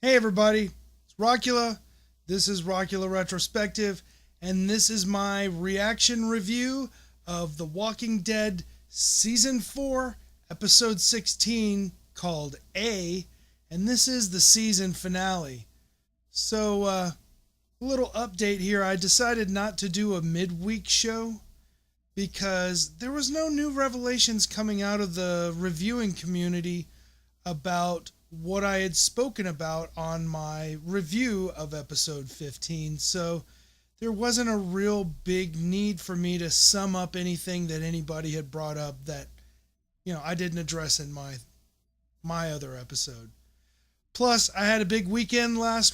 Hey everybody, it's Rockula. This is Rockula Retrospective, and this is my reaction review of The Walking Dead Season 4, Episode 16, called A, and this is the season finale. So, a little update here. I decided not to do a midweek show because there was no new revelations coming out of the reviewing community about what I had spoken about on my review of episode 15. So there wasn't a real big need for me to sum up anything that anybody had brought up that, I didn't address in my other episode. Plus, I had a big weekend last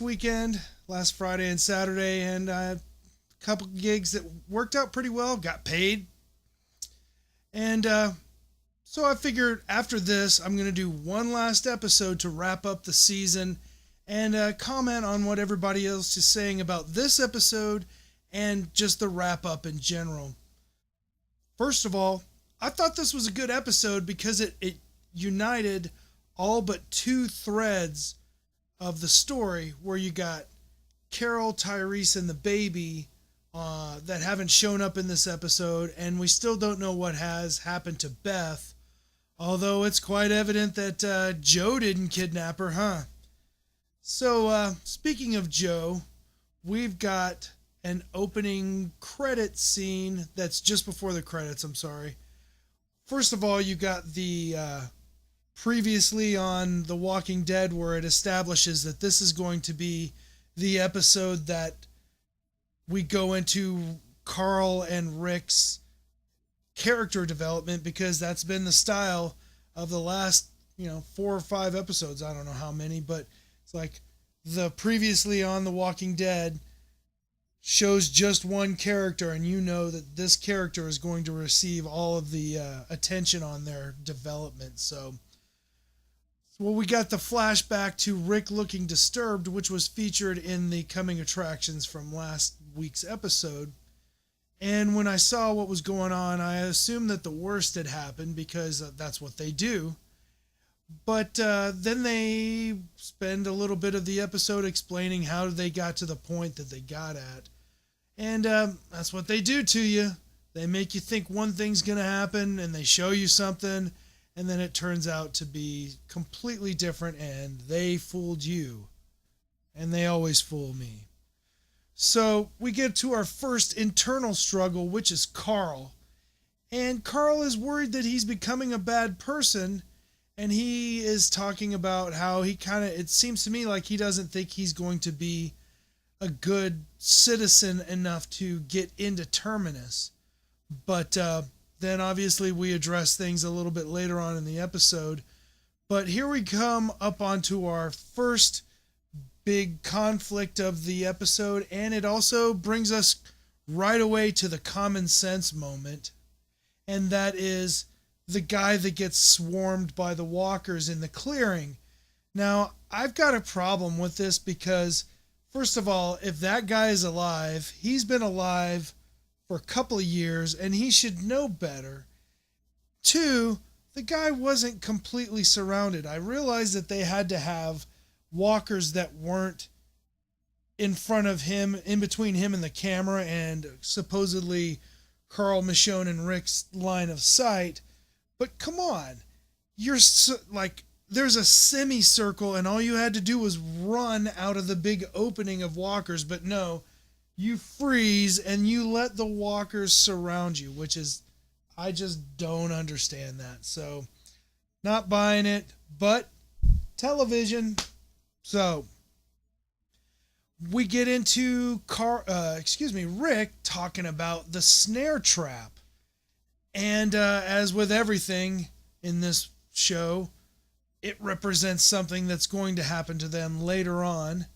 Friday and Saturday, and I had a couple gigs that worked out pretty well, got paid. And so I figured after this, I'm going to do one last episode to wrap up the season and comment on what everybody else is saying about this episode and just the wrap up in general. First of all, I thought this was a good episode because it united all but two threads of the story, where you got Carol, Tyrese, and the baby that haven't shown up in this episode, and we still don't know what has happened to Beth. Although it's quite evident that Joe didn't kidnap her, huh? So, speaking of Joe, we've got an opening credit scene that's just before the credits, I'm sorry. First of all, you got the previously on The Walking Dead, where it establishes that this is going to be the episode that we go into Carl and Rick's character development, because that's been the style of the last 4 or 5 episodes. I don't know how many, but it's like the previously on The Walking Dead shows just one character, and you know that this character is going to receive all of the attention on their development. So we got the flashback to Rick looking disturbed, which was featured in the coming attractions from last week's episode. And when I saw what was going on, I assumed that the worst had happened, because that's what they do. But then they spend a little bit of the episode explaining how they got to the point that they got at. And that's what they do to you. They make you think one thing's going to happen, and they show you something, and then it turns out to be completely different, and they fooled you. And they always fool me. So we get to our first internal struggle, which is Carl. And Carl is worried that he's becoming a bad person. And he is talking about how it seems to me like he doesn't think he's going to be a good citizen enough to get into Terminus. But then obviously we address things a little bit later on in the episode. But here we come up onto our first big conflict of the episode, and it also brings us right away to the common sense moment, and that is the guy that gets swarmed by the walkers in the clearing. Now, I've got a problem with this because, first of all, if that guy is alive, he's been alive for a couple of years, and he should know better. 2, the guy wasn't completely surrounded. I realized that they had to have walkers that weren't in front of him, in between him and the camera, and supposedly Carl, Michonne, and Rick's line of sight. But come on, there's a semicircle, and all you had to do was run out of the big opening of walkers. But no, you freeze and you let the walkers surround you, which is, I just don't understand that. So, not buying it, but television. So we get into Rick talking about the snare trap. And as with everything in this show, it represents something that's going to happen to them later on.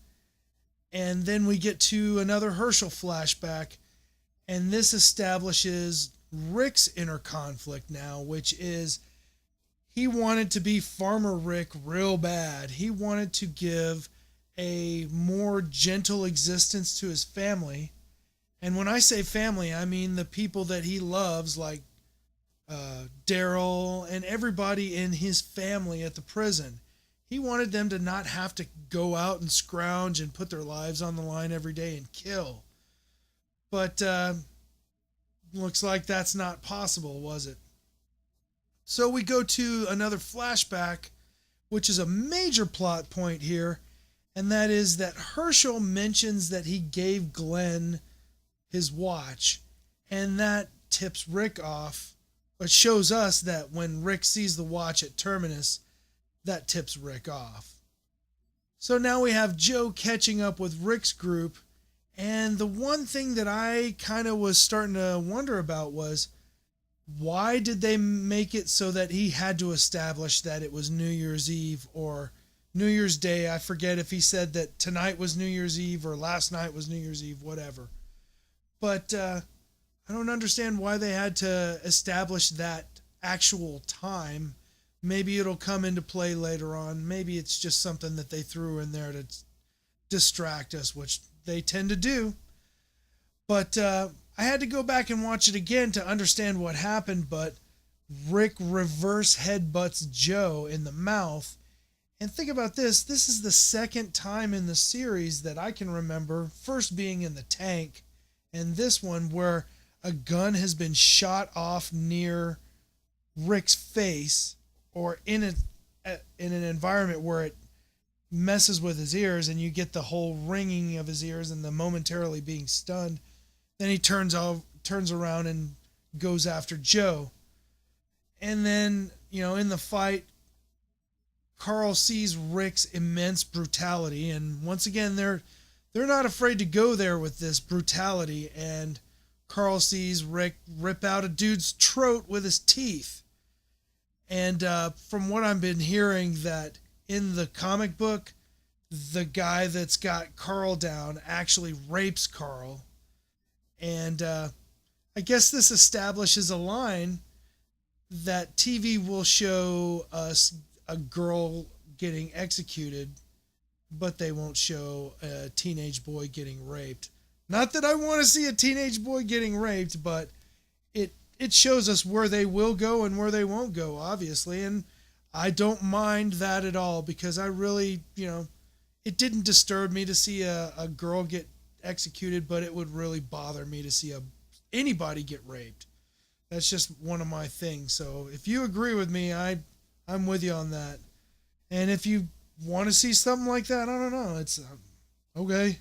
And then we get to another Herschel flashback, and this establishes Rick's inner conflict now, which is he wanted to be Farmer Rick real bad. He wanted to give a more gentle existence to his family. And when I say family, I mean the people that he loves, like Daryl and everybody in his family at the prison. He wanted them to not have to go out and scrounge and put their lives on the line every day and kill. But looks like that's not possible, was it? So we go to another flashback, which is a major plot point here, and that is that Herschel mentions that he gave Glenn his watch, and that tips Rick off. It shows us that when Rick sees the watch at Terminus, that tips Rick off. So now we have Joe catching up with Rick's group, and the one thing that I kind of was starting to wonder about was, why did they make it so that he had to establish that it was New Year's Eve or New Year's Day? I forget if he said that tonight was New Year's Eve or last night was New Year's Eve, whatever. But I don't understand why they had to establish that actual time. Maybe it'll come into play later on. Maybe it's just something that they threw in there to distract us, which they tend to do. But I had to go back and watch it again to understand what happened, but Rick reverse headbutts Joe in the mouth. And think about this. This is the second time in the series that I can remember, first being in the tank, and this one where a gun has been shot off near Rick's face or in an environment where it messes with his ears and you get the whole ringing of his ears and the momentarily being stunned. Then he turns around and goes after Joe. And then, in the fight, Carl sees Rick's immense brutality, and once again they're not afraid to go there with this brutality, and Carl sees Rick rip out a dude's throat with his teeth. And from what I've been hearing, that in the comic book, the guy that's got Carl down actually rapes Carl. And I guess this establishes a line that TV will show us a girl getting executed, but they won't show a teenage boy getting raped. Not that I want to see a teenage boy getting raped, but it shows us where they will go and where they won't go, obviously. And I don't mind that at all, because I really, it didn't disturb me to see a girl get executed, but it would really bother me to see anybody get raped. That's just one of my things. So if you agree with me, I'm with you on that. And if you want to see something like that, I don't know. It's okay,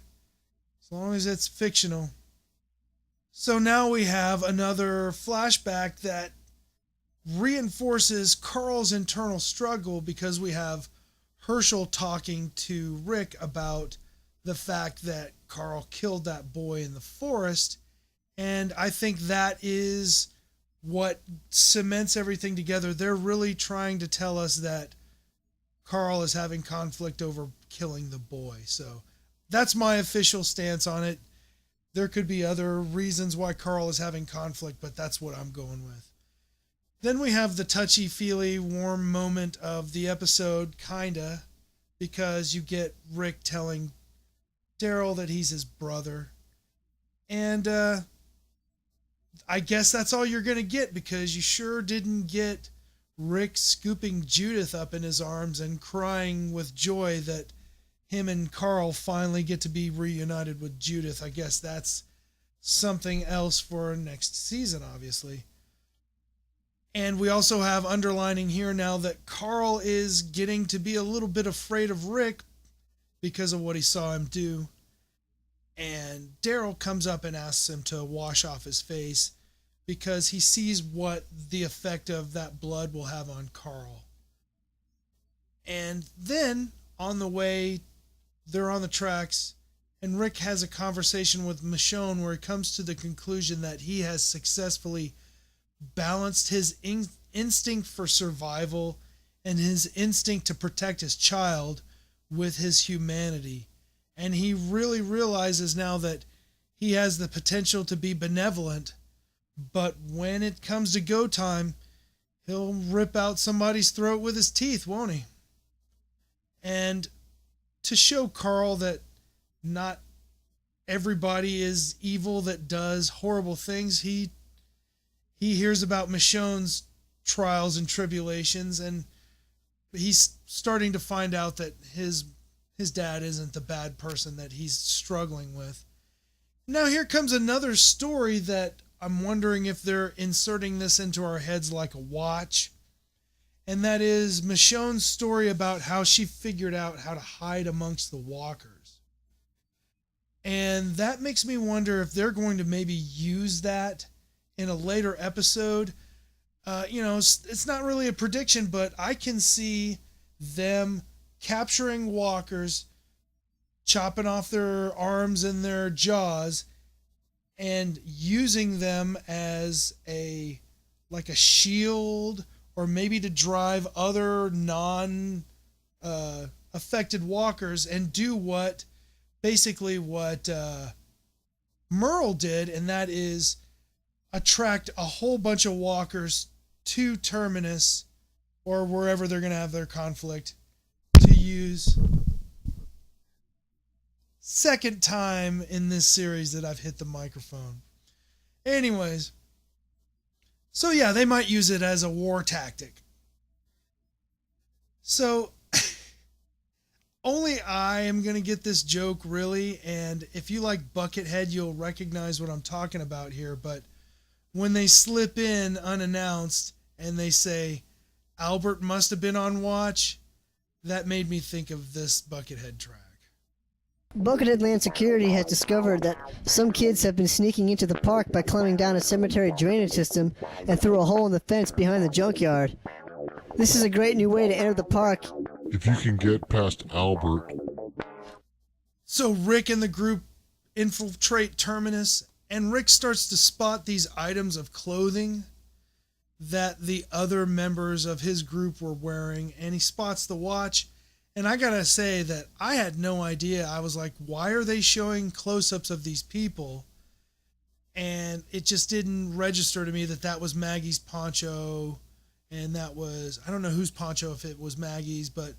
as long as it's fictional. So now we have another flashback that reinforces Carl's internal struggle, because we have Herschel talking to Rick about the fact that Carl killed that boy in the forest. And I think that is what cements everything together. They're really trying to tell us that Carl is having conflict over killing the boy. So that's my official stance on it. There could be other reasons why Carl is having conflict, but that's what I'm going with. Then we have the touchy-feely, warm moment of the episode, kinda, because you get Rick telling Daryl that he's his brother. And I guess that's all you're going to get, because you sure didn't get Rick scooping Judith up in his arms and crying with joy that him and Carl finally get to be reunited with Judith. I guess that's something else for next season, obviously. And we also have underlining here now that Carl is getting to be a little bit afraid of Rick because of what he saw him do. And Daryl comes up and asks him to wash off his face, because he sees what the effect of that blood will have on Carl. And then on the way, they're on the tracks, and Rick has a conversation with Michonne where he comes to the conclusion that he has successfully balanced his instinct for survival and his instinct to protect his child with his humanity. And he really realizes now that he has the potential to be benevolent, but when it comes to go time, he'll rip out somebody's throat with his teeth, won't he? And to show Carl that not everybody is evil that does horrible things, he hears about Michonne's trials and tribulations, and he's starting to find out that his dad isn't the bad person that he's struggling with. Now here comes another story that I'm wondering if they're inserting this into our heads like a watch. And that is Michonne's story about how she figured out how to hide amongst the walkers. And that makes me wonder if they're going to maybe use that in a later episode. It's not really a prediction, but I can see them capturing walkers, chopping off their arms and their jaws, and using them as a shield, or maybe to drive other affected walkers and do what Merle did, and that is attract a whole bunch of walkers to Terminus, or wherever they're going to have their conflict, to use. Second time in this series that I've hit the microphone. Anyways, so yeah, they might use it as a war tactic. So only I am going to get this joke, really, and if you like Buckethead, you'll recognize what I'm talking about here. But when they slip in unannounced and they say, Albert must have been on watch, that made me think of this Buckethead track. Buckethead Land Security has discovered that some kids have been sneaking into the park by climbing down a cemetery drainage system and through a hole in the fence behind the junkyard. This is a great new way to enter the park. If you can get past Albert. So Rick and the group infiltrate Terminus, and Rick starts to spot these items of clothing that the other members of his group were wearing, and he spots the watch. And I gotta say that I had no idea. I was like, why are they showing close-ups of these people? And it just didn't register to me that that was Maggie's poncho, and that was, I don't know whose poncho, if it was Maggie's, but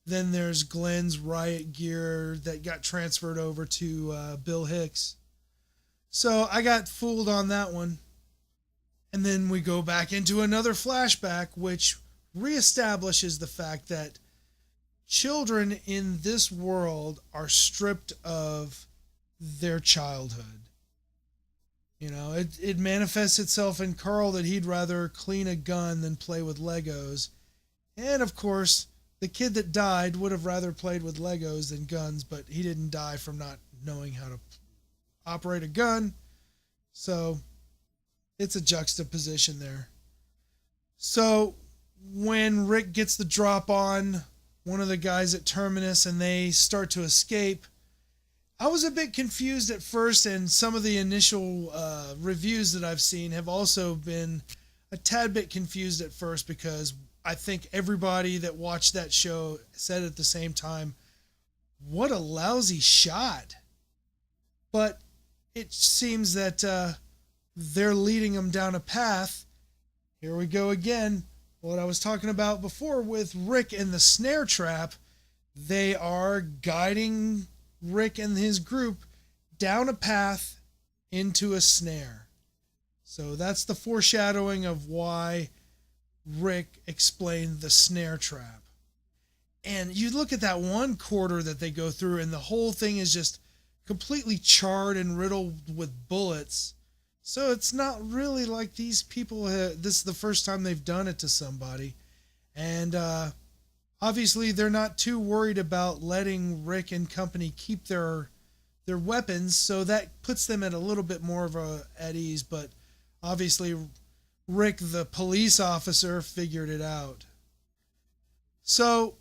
then there's Glenn's riot gear that got transferred over to Bill Hicks. So I got fooled on that one. And then we go back into another flashback, which reestablishes the fact that children in this world are stripped of their childhood. It manifests itself in Carl that he'd rather clean a gun than play with Legos. And of course, the kid that died would have rather played with Legos than guns, but he didn't die from not knowing how to operate a gun. So it's a juxtaposition there. So when Rick gets the drop on one of the guys at Terminus and they start to escape, I was a bit confused at first, and some of the initial reviews that I've seen have also been a tad bit confused at first, because I think everybody that watched that show said at the same time, what a lousy shot. But it seems that they're leading them down a path. Here we go again. What I was talking about before with Rick and the snare trap. They are guiding Rick and his group down a path into a snare. So that's the foreshadowing of why Rick explained the snare trap. And you look at that one quarter that they go through, and the whole thing is just completely charred and riddled with bullets. So it's not really like these people, this is the first time they've done it to somebody. And obviously they're not too worried about letting Rick and company keep their weapons, so that puts them at a little bit more of at ease. But obviously Rick, the police officer, figured it out. So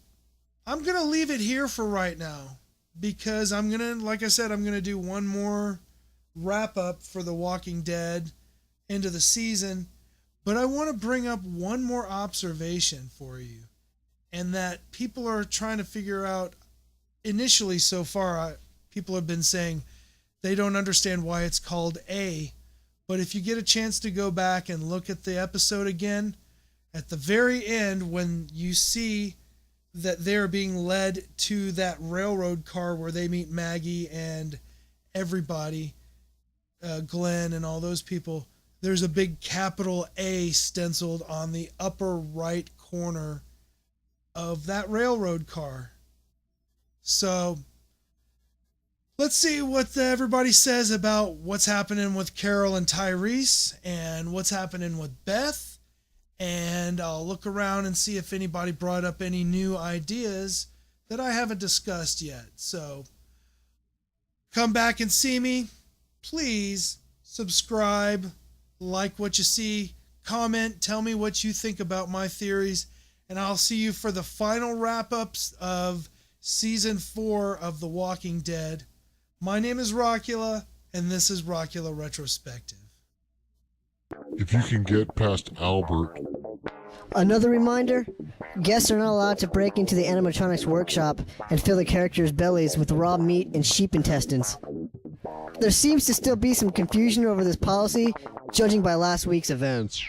I'm going to leave it here for right now, because I'm going to, like I said, I'm going to do one more wrap up for The Walking Dead end of the season. But I want to bring up one more observation for you, and that people are trying to figure out. Initially, so far, people have been saying they don't understand why it's called A. But if you get a chance to go back and look at the episode again, at the very end, when you see that they're being led to that railroad car where they meet Maggie and everybody, Glenn and all those people, there's a big capital A stenciled on the upper right corner of that railroad car. So let's see what everybody says about what's happening with Carol and Tyrese and what's happening with Beth. And I'll look around and see if anybody brought up any new ideas that I haven't discussed yet. So come back and see me. Please subscribe, like what you see, comment, tell me what you think about my theories, and I'll see you for the final wrap-ups of Season 4 of The Walking Dead. My name is Rockula, and this is Rockula Retrospective. If you can get past Albert, Another reminder, guests are not allowed to break into the animatronics workshop and fill the characters' bellies with raw meat and sheep intestines. There seems to still be some confusion over this policy, judging by last week's events.